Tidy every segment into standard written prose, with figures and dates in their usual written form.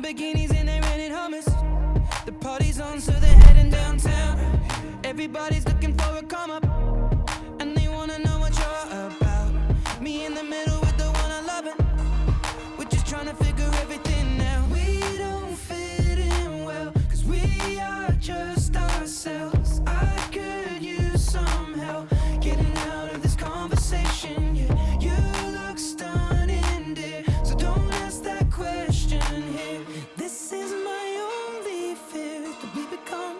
Lamborghinis and they rented hummus. The party's on, so they're heading downtown. Everybody's looking for a come up, and they wanna know what you're about. Me in the middle with the one I love it. We're just trying to figure everything out. We don't fit in well, cause we are just ourselves. I could use some help getting out of this conversation. Yeah, you look stunning, dear, so don't ask that question here. This is my only fear, that we become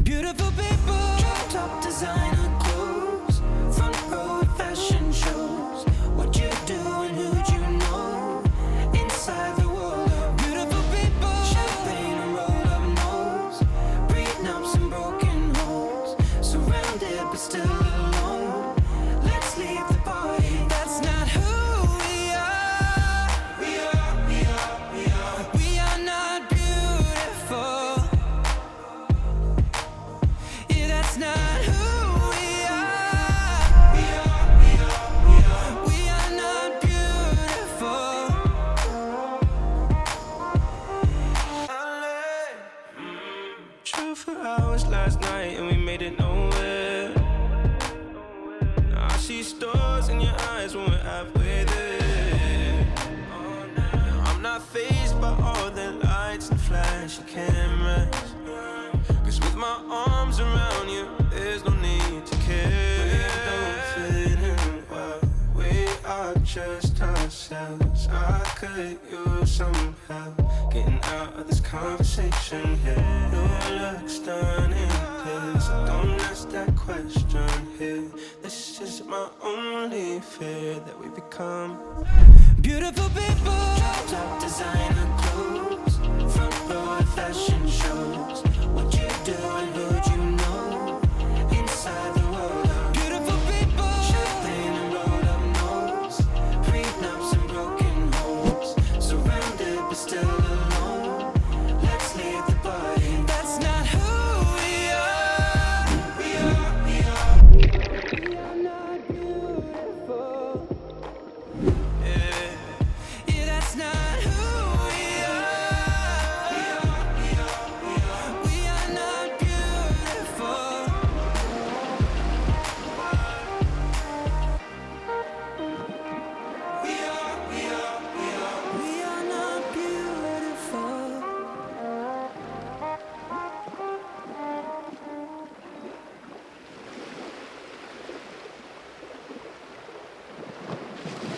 beautiful people. Top designer clothes, front row at fashion shows. What you do and who'd you know? Inside the world of beautiful people. Champagne and rolled up nose, prenups and broken homes. Surrounded but still alone. Let's leave the party. That's not who we are. We are not beautiful. Yeah, that's not who we are. We are not beautiful. True for hours last night and we made it nowhere. Now I see stars in your eyes when we're halfway there. Now I'm not fazed by all the lights and flashy cameras, cause with my arms around you, there's no need to care. We don't fit in well, we are just ourselves. I could use some help getting out of this conversation here. You look stunning, dear, so don't ask that question here. This is my only fear, that we become beautiful people. Top designer